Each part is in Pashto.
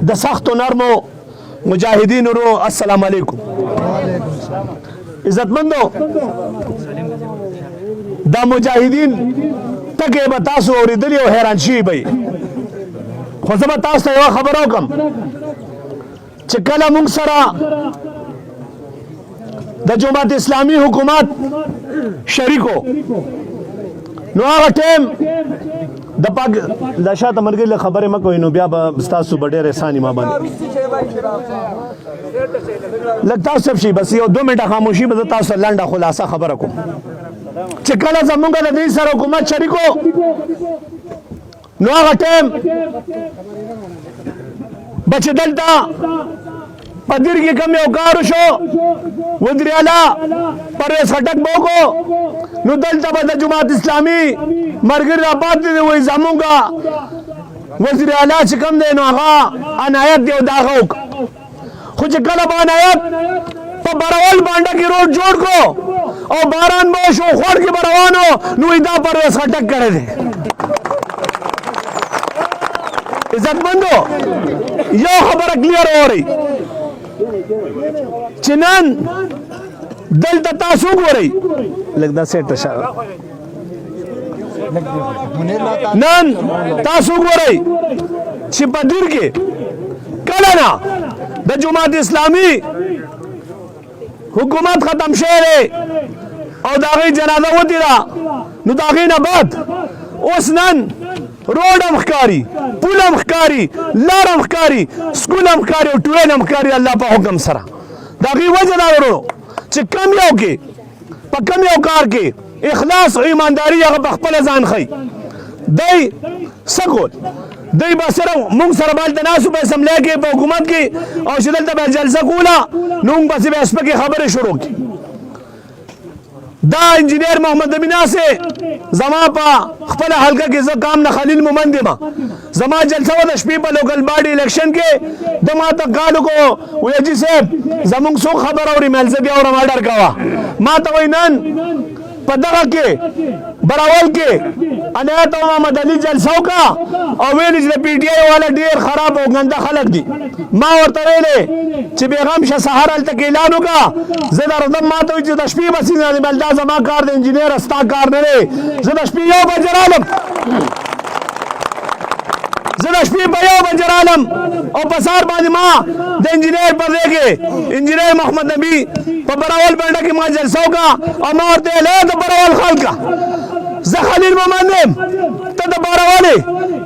د سختو نرمو مجاهدین ورو السلام علیکم عزتمندو دا مجاهدین تکه به تاسو اوریدلی او حیران شي به خو زه به تاسو ته یوه خبره وکړم چې کله موږ سره د جماعت اسلامي حکومت شریکو نو هغه ټیم د شاته ملګري له خبرې مه کوئ نو بیا به ستاسو به ډېر احسان ما باندې لږ تاسو چپ شئ بس یو 2 منټه خاموشي به زه تاسو ته لنډه خلاصه خبره کوم چې کله زمونږ د دې سره حکومت شریکو نو هغه ټیم به چې دلته په دیر کې کم یو کار وشو وزیر اعلی پرویز خټک به وکړو نو دلته به د جماعت اسلامي ملګري راپاتې دي وایي زمونږ وزیر اعلی چې کوم دی نو هغه عنایت دی او د هغه وکړو خو چې کله به عنایت په براول بانډه کې روډ جوړ کړو او باران به وشو خوړ کې به روانو نو دا پرویز خټک کړی دی عزتمندو یو خبره کلیر اورئ چې نن دلته تاسو ګورئ لږ دا سیټ شه نن تاسو ګورئ چې په دیر کې کله نه د جماعت اسلامي حکومت ختم شوی دی او د هغې جنازه وتېده نو د هغې نه بعد اوس نن روډ هم ښکاري پول هم ښکاري لار هم ښکاري سکول هم ښکاري او ټرین هم ښکاري الله په حکم سره د هغې وجه دا ورو چې کم یو کې په کم یو کار کې اخلاص او ایمانداري هغه په خپله ځان ښیي دی څه کول دی به صرف موږ سره به هلته ناست وو په اسمبلی کې په حکومت کې او چې دلته به جلسه کوله نو موږ پسې به سپکې خبرې شروع کړي دا انجینیر محمد امین ناصر زما په خپل حلقه کې زه کام نه خلیل مومند یم زما جلسه و د شپې په لوکل باډي الیکشن کې د ما ته کال وکړو وی حاجي صاحب زموږ څوک خبر اوري مل زه بیا اورم اډر کوه ما ته وایي نن په دغه کې براول کې عنایت او محمد علي جلسه وکړه او ویل چې د پی ټي آی والا ډېر خراب او ګنده خلک دي ما ورته ویلې چې بیغم شه سهار هلته کې اعلان وکړه زه درځم ما ته وایي چې د شپې بس نه بل دا زما کار د انجینیر ستا کار نه دی زه د شپې 1 بجې رالم زه د شپې په 1 بجې رالم او په سهار باندې ما د انجینیر په ځای کې انجینیر محمد نبي په براول بنډه کې ما جلسه وکړه او ما ورته ویل د براول خلکه زه خلیل مومند یم ته د باراولې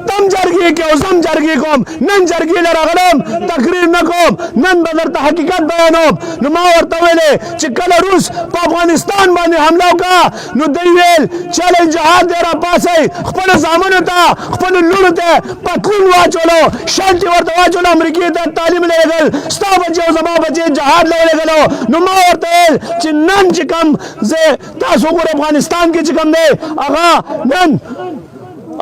تم جرګې کې او زم جرګې کوم نن جرګې له راغلم تقریر نه کوم نن به درته حقیقت بیانوم نو ما ورته ویلې چې کله روس په افغانستان باندې حمله وکړه نو دوی ویل چلئ جهاد دی راپاڅئ خپلو زامنو ته خپلو لوڼو ته پتلون واچولو شرط یې ورته واچولو امریکې ته تعلیم لېږل ستا بچې او زما بچې جهاد له ولېږلو نو ما ورته ویل چې نن چې کوم زه تاسو وګورئ افغانستان کې چې کوم دی هغه نن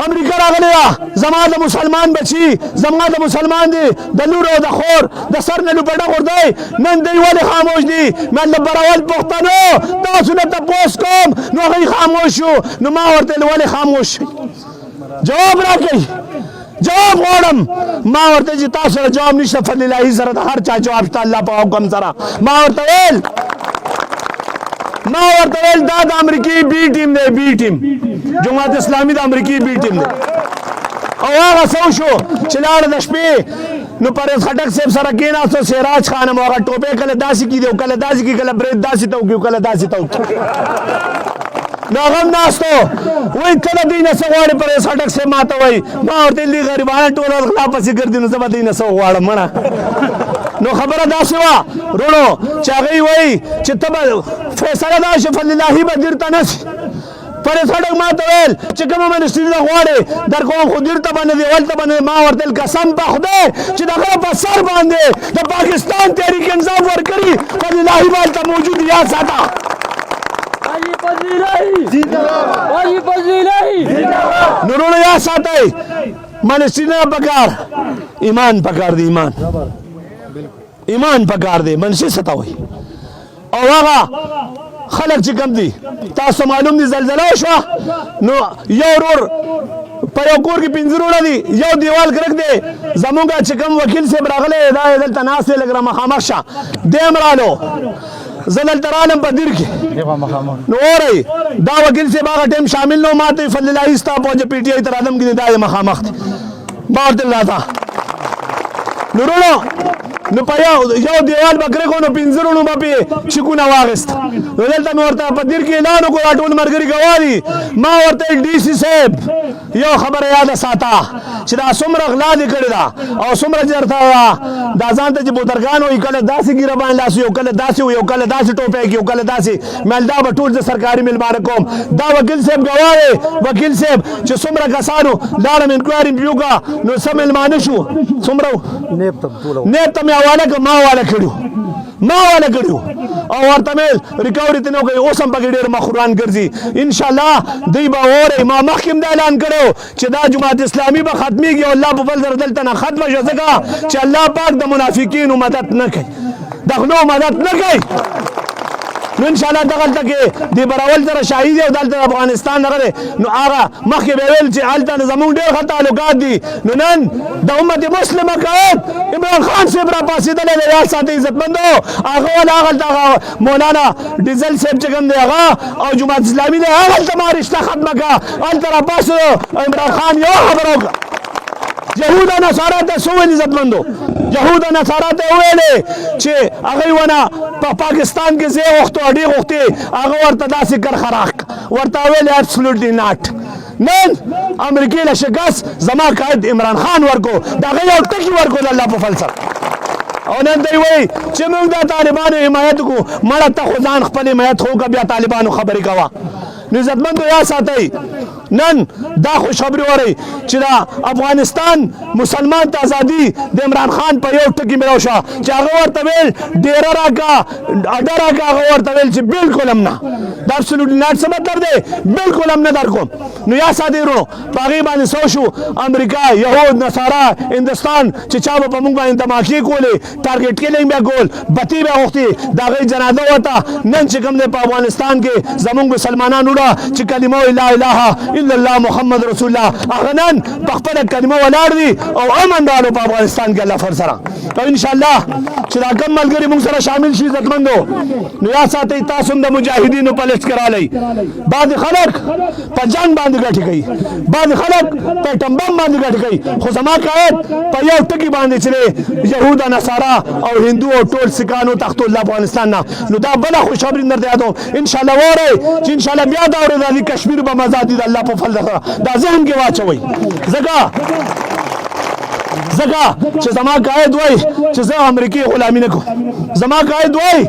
امریکا راغلی ده زما د مسلمان بچي زما د مسلمان دي د لور او د خور د سر نه لوپټه غورځوي نن دوی ولې خاموش دي من د براول پښتنو تاسو نه تپوس کوم نو هغوی خاموش شو نو ما ورته ولې خاموش شئ جواب راکئ جواب غواړم ما ورته چې تاسو سره جواب نشته فضل الهي سره د هر چا جواب شته الله په حکم سره ما ورته ویل دا د امریکای بی ټیم دی بی ټیم جماعت اسلامي د امریکای بی ټیم دی او هغه څه وشو چې لاړه د شپې نو پرویز خټک صاحب سره کېناستو سراج خان هم هغه ټوپې کله داسې کېدي او کله داسې کېږي کله برید داسې ته وکړي کله داسې ته وکړي نو هغه هم ناست و وایي ته د دوی نه څه غواړې پرویز خټک صاحب ما ته وایي ما ورته ویل دي غریبانه ټول غلا پسې ګرځي نو زه به دوی نه څه غواړم مړه نو خبره داسې وه وروڼو چې هغوی وایي چې ته به فیصله دا شي فضل الهي به دیر ته نه شي پرویز خټک ما ته ویل چې کومه منسټري ته غواړې در کوم خو دیر ته به نه دی ولته به نه ما ورته ویل قسم په خدای چې د هغه په سر باندې د پاکستان تحریک انصاف ورکړي فضل الهي به هلته موجود یاد ساته نو وروڼو یاد ساتئ منسټري نه پکار ایمان پکار دی ایمان پکار دی منسټري څه ته وایي او هغه خلک چې کم دي تاسو معلوم دي زلزله وشوه نو یو ورور په یو کور کې پنځه وروڼه دي یو دیوال کرک دی زمونږ چې کوم وکیل صاحب راغلی دا یې دلته ناست دی لږ را مخامخ شه دی هم رالو زه دلته رالم په دیر کې نو اورئ دا وکیل صاحب هغه ټایم شامل نه و ما ته فضل الهي ستا پوهه پی ټي آی تر ادم کې دی دا یې مخامخ دی ما ورته راته نو وروڼو نو په یو دیوال به کرک و نو پنځه وروڼو به پې چیکونه واخیست نو دلته مې ورته په دیر کې اعلان وکړو دا ټول ملګري ګواه دي ما ورته ډي سي صاحب یو خبره یاده ساته چې دا څومره غلا دې کړې ده او څومره چېرته دا ځان ته چې بوترګان وایي کله داسې ګیره باندې لاس یو کله داسې یو کله داسې ټوپی کې یو کله داسې مل دا به ټول زه سرکاري میلمانه کوم دا وکیل صاحب ګواه دی وکیل صاحب چې څومره کسانو لاړم انکوایري مې وکړه نو څه میلمانه شو څومره نیب ته مې حواله کړ ما حواله کړو او ورته مې ریکوري ته نه کوي اوس هم پکې ډېر مخوران ګرځي انشاءالله دوی به اورئ ما مخکې هم دا اعلان کړی چې دا جماعت اسلامي به ختمېږي او الله په فضل سره دلته نه ختمه شوه ځکه چې الله پاک د منافقینو مدد نه کوي د غلو مدد نه کوي نو ان شاء الله دغلته کې د براول سره شاهي او دلته افغانستان دغه نو هغه مخکې به ویل چې هلته زموږ ډېر ښه تعلقات دي نو نن د امت مسلمه قائد عمران خان صاحب را پاسېدلی دی یاد ساتئ عزتمندو هغه ول هغلته مولانا ډیزل صاحب چې کوم دی هغه او جماعت اسلامي دی هغلته ما رشته ختمه کړه هلته را پاسېدو عمران خان یو خبره وکړه یهود او نصارا ته څه ویل عزتمندو یهود او نصارا ته ویلې چې هغوی ونه په پاکستان کې ځای غوښتو اډې غوښتې هغه ورته داسې کرښه راښک ورته ویلې absolutely not نن امریکې له شکست زما قائد عمران خان ورکو د هغه یو ټکي ورکو د الله په فضل سره او نن دوی وایي چې موږ د طالبانو حمایت کوو مړه ته خو ځان خپل حمایت خو که بیا طالبانو خبرې کوه نو عزتمندو یاد ساتئ نن دا خوشخبری وری چې دا افغانستان مسلمان ته ازادي د عمران خان په یو ټکي مې راوشه چې هغه ورته ویل ډېره راکړه اډه راکړه هغه ورته ویل چې بالکل هم نه دا ابسولوټلی ناټ څه مطلب دی بالکل هم نه درکوم نو یا ساتئ ورونو په هغې باندې څه شو امریکا یهود نصارا هندوستان چې چا به په موږ باندې دماکې کولې ټارګېټ کیلینګ به کول بتۍ به غوښتې د هغې جنازه وته نن چې کوم دی په افغانستان کې زموږ مسلمانان وړه چې کلمه لا اله الا الله محمد رسول الله هغه نن په خپله کلمه ولاړ دي او امن راغلو په افغانستان کې الله فر سره او انشاءالله چې دا کم ملګري موږ سره شامل شي عزتمندو نو یاد ساتئ تاسو هم د مجاهدینو په لسټ کې رالی بعضې خلک په جنګ باندې ګټې کوي بعضې خلک په ټمبم باندې ګټې کوي خو زما قائد په یو ټکي باندې چې دی یهود نصارا او هندو او ټول سکانو تښتو له افغانستان نه نو دا بله خوشخبري درته یادوم انشاءالله واورئ چې انشاءالله بیا دا ورځ راځي کشمیر به مزاد دي د الله په فضل سره دا ذهن کې واچوئ ځکه چې زما قائد وای چې زه امریکای غلامي نه کوم زما قائد وای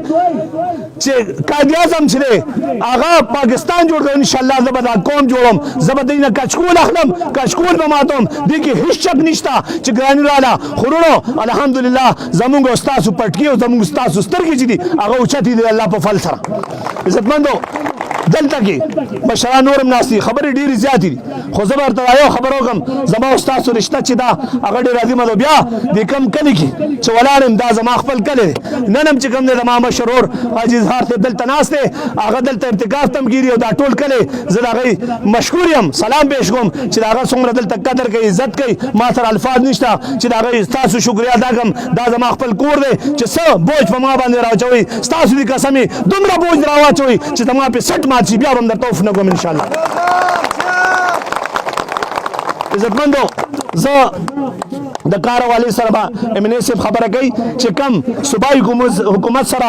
چې قائد اعظم چې دی هغه پاکستان جوړ کړ انشاءالله زه به دا قوم جوړم زه به دوی نه کچکول اخلم کچکول به ماتوم دې کې هېڅ شک نشته چې ګراني راله خو وروڼو الحمدلله زموږ او ستاسو پټکي او زموږ ستاسو سترګې چې دي هغه اوچتې دي د الله په فضل سره عزتمندو دلته کې مشران نور هم ناست دي خبرې ډېرې زیاتې دي خو زه به ورته یو خبره وکړم زما او ستاسو رشته چې دا هغه ډېر عظیمه ده بیا د کم کلي کې چې ولاړ یم دا زما خپل کلی دی نن هم چې کوم دی زما مشر ورور حاجي اظهار صاحب دلته ناست دی هغه دلته ارتکاف ته هم ګیري او دا ټول کلی زه د هغې مشکور یم سلام پیش کوم چې د هغه څومره دلته قدر کوي عزت کوي ما سره الفاظ نشته چې د هغې ستاسو شکریا ادا کړم دا زما خپل کور دی چې څه بوج په ما باندې راواچوئ ستاسو دې قسم دومره بوج راواچوئ چې زما پې سټ مات شي بیا به هم درته اوف نه کوم انشاءالله عزتمندو زه د کار والي سره به امنیت صاحب خبره کوي چې کم صوبایي حکومت سره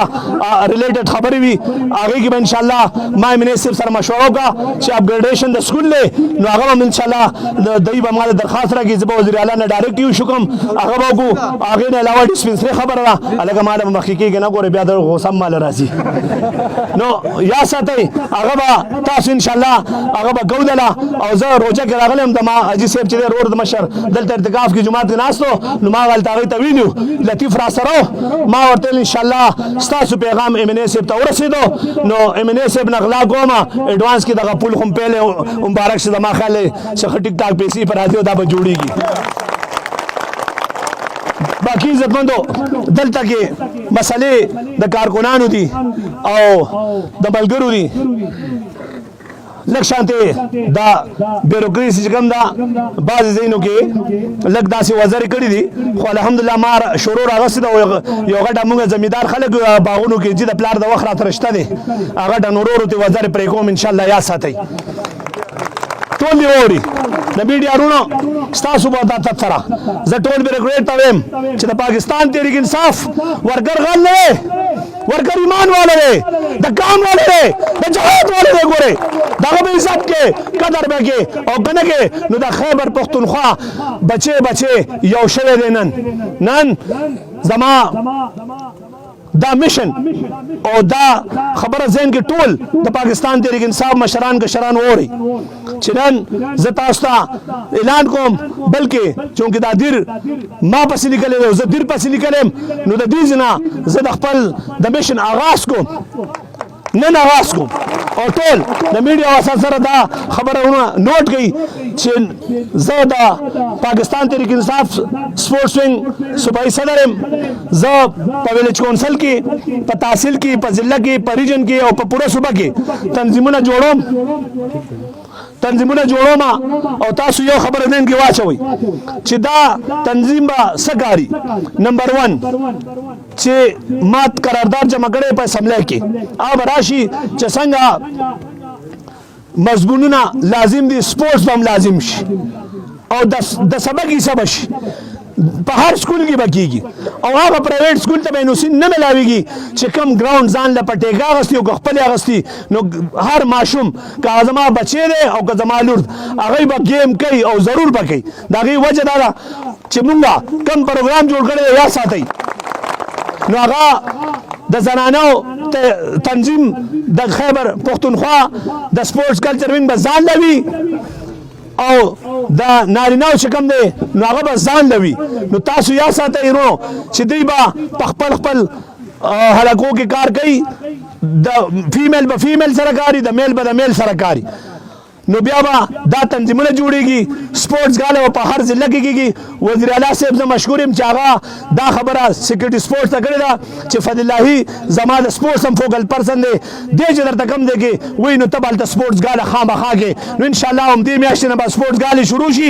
ریلیټډ خبرې وي هغې کې به انشاءالله ما امنیت صاحب سره مشوره وکړه چې اپګریډیشن د سکول دی نو هغه به هم انشاءالله دوی به ما د درخواست راکړي زه به وزیر اعلی نه ډایرکټ یو شو کوم هغه به وکړو هغې نه علاوه ډسپنسري خبره ده هلکه ما له به مخکې کېږي نه ګورې بیا د غوسه هم ماله راځي نو یاد ساتئ هغه به تاسو انشاءالله هغه به ګودله او زه روجه کې راغلی یم د ما حاجي صاحب چې دی رور د مشر دلته ارتکاف کې جومات کې ناستو نو ما هلته هغې ته ویلي لطیف را سره ما ورته ویل انشاءالله ستاسو پیغام امنیت صاحب ته ورسېدو نو امنیت صاحب نه غلا کومه ایډوانس کې دغه پول خو م پیل مبارک شه زما خیال دی چې ښه ټیک ټاک پیسې پر راځي او دا به جوړېږي باقي عزتمندو دلته کې مسلې د کارکنانو دي او د ملګرو دي لږ شانتې دا بیوروکراسي چې کوم ده بعضې ځایونو کې لږ داسې وزرې کړي دي خو الحمدلله ما شروع راغستې ده یو غټه مونږ زمیندار خلک باغونو کې چې د پلار د وخت راته رشته دی هغه غټه نورو ته وزرې پرې کوم انشاءالله یاد ساتئ ټول دی اوري د میډیا رونو ستاسو په عادت سره زه ټول بیروکریټ ته وایم چې د پاکستان تحریک انصاف ورکر غل نه دی ورکر ایمان والا دی د کام والا دی د جهاد والا دی ګورې دغه به عزت کې قدر به کې او که نه کې نو د خیبر پښتونخوا بچې یو شوی دی نن زما دا میشن او دا خبره ذهن کې ټول د پاکستان تحریک انصاف مشران کشران ووري چې نن زه تاسو ته اعلان کوم بلکې چونکې دا دیر ما پسې لیکلی دی زه دیر پسې لیکلی یم نو د دې ځنه زه د خپل د میشن آغاز کوم نن آغاز کوم او ټول د میډیا وسایل سره دا خبرونه نوٹ کړئ چې زه د پاکستان تحریک انصاف سپورټس وینګ صوبایي صدر یم زه په ویلیج کونسل کې په تحصیل کې په ضلع کې په ریجن کې او په پوره صوبه کې تنظیمونه جوړوم او تاسو یو خبره ذهن کې واچوئ چې دا تنظیم به څه کاري نمبر 1 چې مات قرارداد جمع کړی په اسمبلی کې او به راشي چې څنګه مضمونونه لازم دي سپورټس به هم لازم شي او د سبق حساب شي په هر سکول کې به کېږي او هغه پرایویټ سکول ته به نوسین نه ملاویږي چې کم ګراوند ځان له پټېګا اغستي او که خپل اغستي نو هر ماشوم که زما بچی دی او که زما لور هغوی به گیم کوي او ضرور به کوي د هغې وجه دا ده چې مونږ کم پروګرام جوړ کړی دی یا ساتئ نو هغه د زنانو تنظیم د خیبر پښتونخوا د سپورټس کلچر وینګ به ځان لوي او د نارینه‌و چې کوم دی نو هغه به ځان لوي نو تاسو یا ساتئ ورونو چې دوی به په خپل حلقو کې کار کوي د فیمیل به فیمیل سره کاري د میل به د میل سره کاري نو بیا به دا تنظیمونه جوړیږي سپورټس غاله به په هر ضلع کې کېږي وزیر اعلی صاحب زه مشکور یم چې هغه دا خبره سیکورټي سپورټس ته کړې ده چې فضل الله زما د سپورټس هم فوکل پرسن دی دی چې درته کم دی کې وایي نو ته به هلته سپورټس غاله خامخا کې نو انشاءالله هم دې میاشتې نه به سپورټس غالې شروع شي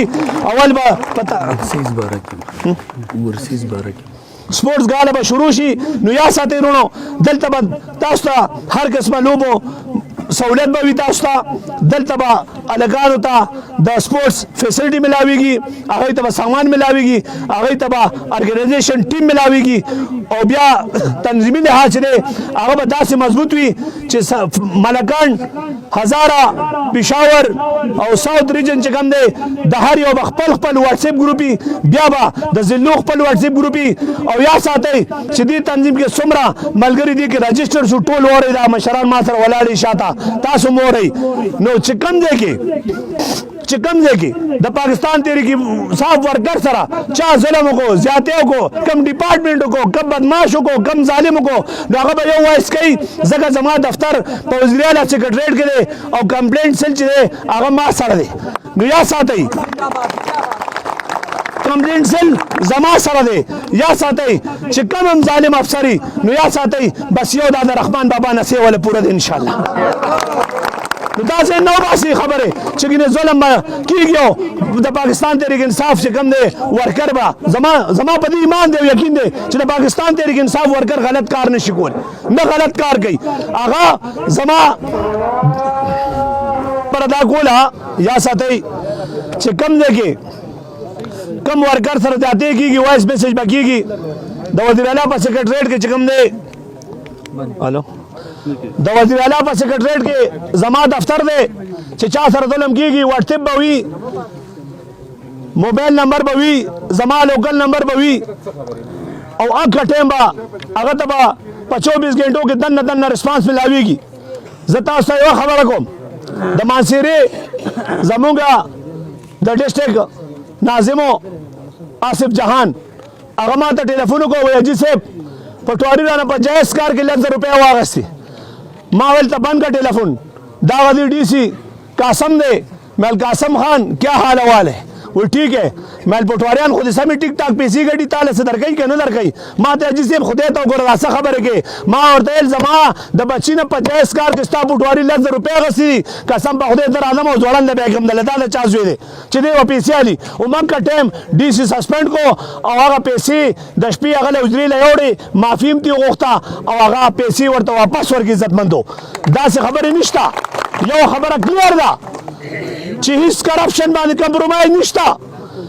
اول به سپورټس غاله به شروع شي نو یا ساتئ وروڼو دلته به تاسو ته هر قسمه لوبو سہولت به وي تاسو ته دلته به هلکانو ته د سپورټس فیسلټي ملاویږي هغوی ته به سامان ملاویږي هغوی ته به ارګنایزیشن ټیم ملاویږي او بیا تنظیمي لحاظ چې دی هغه به داسې مضبوط وي چې ملکان هزاره پېښور او ساوت ریجن چې کوم دی د هر یو به خپل واټساپ ګروپ وي بیا به د ضلعو خپل واټساپ ګروپ وي او یا ساتئ چې دې تنظیم کې څومره ملګري دي کې رجسټر شو ټول وورئ دا مشران ما سره ولاړ شاته تاسو مورئ نو چې کوم ځای کې د پاکستان تحریک انصاف ورکر سره چا ظلم کو زیاتیو کو کم ډپارټمنټ کو کم بدمعاشو کو کم ظالم کو نو هغه به یو وایس کوي ځکه زما دفتر په وزیر اعلی سیکرټریټ کې دی او کمپلینټ سیل چې دی هغه ما سره دی نو یا ساتئ کمپلینټ سیل زما سره دی یا ساتئ چې کم هم ظالم افسری نو یا ساتئ بس یو دا د رحمان بابا نصیحت ولا پوره دی انشاءالله نو دا ځای نو باسي خبرې چې ګینې ظلم به کېږي د پاکستان تحریک انصاف چې کوم دی ورکر به زما په دې ایمان دی او یقین دی چې د پاکستان تحریک انصاف ورکر غلط کار نشي کولی نه غلط کار کوي هغه زما پر ادا کوله یا ساتئ چې کم دی کې کم ورکر سره جاتے کیږي وایس میسج به کېږي د وزیر اعلی په سیکرټریټ کې چې کوم دی الو د وزیر اعلی په سیکرټریټ کې زما دفتر دی چې چا سره ظلم کېږي واټساپ به وي موبایل نمبر به وي زما لوکل نمبر به وي او اکه ټایم به هغه ته به په 24 غنټو کې دنه ریسپانس ملاویږي زه تاسو ته یوه خبره کوم د مانسیرې زمونږ د ډسټرک ناظمو آصف جهان هغه ما ته ټلیفون وکړو وایي حاجي صاحب پټواري رانه په جایز کار کې 1,00,000 روپۍ واغستې ما ویل ته بند کړه ټلیفون دا غدي ډي سي قاسم دی مل قاسم خان کیا حال احوال ہے वो ठीक है मैं पटवारियान खुद समी टिक टाक पेशी गड्डी ताले से दरकई के न दरकई माँ ते जिसे खुदे तो गोर रासा खबर है के माँ और तेल जमा द बच्ची ने 50 कार किस्ता पटवारी ₹1,00,000 गसी कसम बखुदे दर आदम और जोड़न दे बेगम दलता ले चास हुए चले वो पेशी आली उमंग का टाइम डीसी सस्पेंड को और आगा पेशी दशपी अगले उजरी ले माफीम ती गोख्ता और आगा पेशी वर तो वापस वर की इज्जत मंदो दा से खबर निश्ता यो खबर क्लियर दा चिहिस करप्शन बांध कंप्रोमाइज निश्ता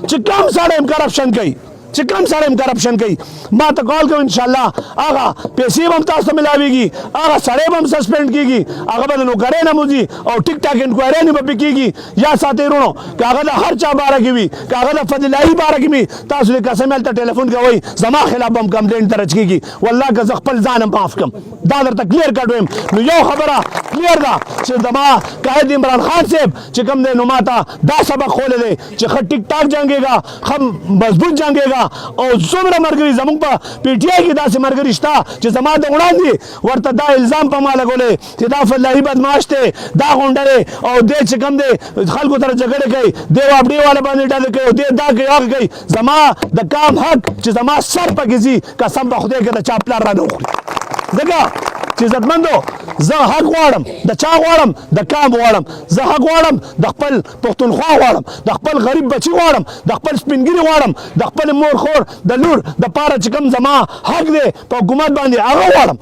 चिकम साड़े करप्शन कई चिकम साड़े करप्शन कई माँ तो कॉल करो इंशाल्लाह आगा पेशी बम तास तो मिलावेगी आगा साड़े बम सस्पेंड कीगी आगा बदनो करे ना मुझी और टिक टाक इंक्वायरी नहीं बपी कीगी या साथे रोनो कागज हर चा बारह की भी कागज फजलाई बारह की भी तास ने कसम अलता टेलीफोन का वही जमा खिलाफ बम कंप्लेंट दर्ज कीगी वल्लाह का जखपल जान माफ कम दादर तक क्लियर कर दोम नु यो खबरा क्लियर दा से दमा कायद इमरान खान साहब चिकम दे नुमाता दा सबक खोले दे च टिक टाक जाएंगेगा हम मजबूत जाएंगेगा और जुमरा मरगरी जमुन पर पीटीआई की दास मरगरिश्ता जे जमा दे उड़ान दी वर्ता दा इल्जाम पमा लगोले कि दा फल्लाही बदमाश थे दा गुंडरे और दे चिकम दे खल को तरह झगड़े गई दे वापड़ी वाले बंदे डाल के दे दा के आग गई जमा द काम हक जे जमा सर पर किसी कसम बखुदे के चापला रनो देखा इज्जतमंदो ज हक वाड़म द चा वाड़म द काम वाड़म ज हक वाड़म द खपल पख्तूनख्वा वाड़म द खपल गरीब बच्ची वाड़म द खपल स्पिनगिरी वाड़म द खपल मोर खोर द लूर द पारा चिकम जमा हक दे तो हुकूमत बांधे आगा वाड़म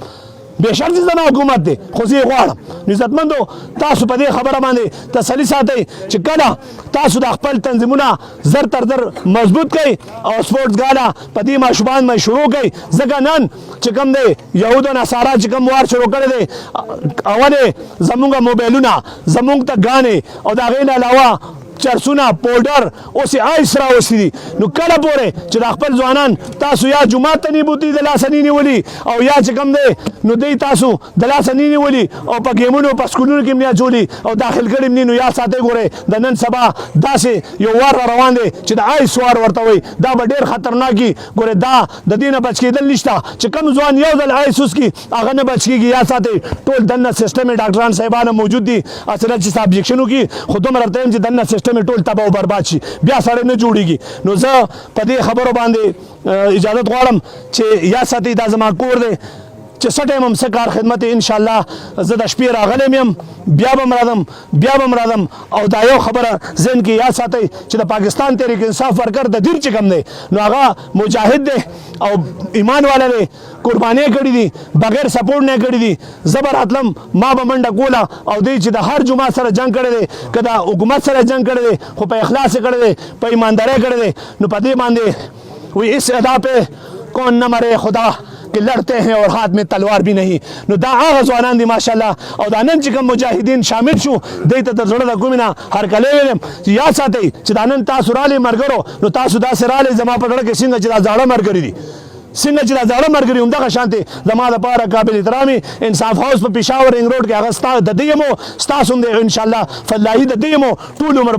बेशक जना हुकूमत दे खुशी वाड़म इज्जतमंदो तासु पदे खबर बांधे तसली साथे चिकना तासु द खपल तंजीमुना जर तर जर मजबूत कई और स्पोर्ट्स गाला पदी माशुबान में शुरू कई जगनन चिकम दे यहूद नसारा चिकम वार शुरू कर दे अवले जमुंगा मोबाइलुना जमुंग तक गाने और दागेना अलावा चरसुना पोल्डर ओसे आइसरा ओसी नु कला पोरे च खपल जवानन तासु या जुमात तनी बुती दला सनी वली और या चिकम दे नु दे तासु दला सनी वली और पगेमुनो पस्कुनु के मिया जोली और दाखिल करिम नी नु या साथे गोरे दनन सबा दासे यो वार रवान दे च आइस वार वर्ता वई दा बडेर खतरनाकी गोरे दा ददीना बच के दल निश्ता च कम जवान यो दल आइस उसकी आगे न बच की या साथे टोल दन्ना सिस्टम में डॉक्टरान साहिबान मौजूद दी असरत ची सब्जेक्शनु की खुदम रते ज दन्ना में टोल तबाह बर्बाद शी ब्या साड़े न जोड़ेगी नो ज पदे खबरों बांधे इजाजत गौरम चे या साथी दा जमा कोर दे चे सटे हम सकार खिदमत इंशाल्लाह जद अशपीर आगले में हम ब्याबम रादम और दायो खबर जैन की या साथे चे पाकिस्तान तहरीक इंसाफ वर्कर द दिर चिकम दे नो आगा मुजाहिद दे और ईमान वाले दे कुर्बानियाँ करी दी बगैर सपोर्ट ने करी दी जबर हतलम माँ बमंडा कोला और दी चिदा हर जुमा सर जंग करे दे कदा हुकूमत सर जंग करे दे खो पे इखलास से करे दे पे ईमानदारी करे दे नु पति मानदे वो इस अदा पे कौन न मरे खुदा कि लड़ते हैं और हाथ में तलवार भी नहीं नु दा जवानान दी माशाल्लाह और दानन चिकम मुजाहिदीन शामिल छु देत त जड़ा गुमिना हर कले या साथे चिदानन तासुराले मरगरो नु तासुदा सराले जमा पकड़ के सिंह चिदा जाड़ा मरगरी दी सिंह चिदा जाड़ा मरगरी उमदा का शांति जमा द पारा काबिल इतरामी इंसाफ हाउस पर पेशावर रिंग रोड के अगस्ता ददियमो स्ता सुंदे इंशाल्लाह फल्लाही ददियमो टूल उमर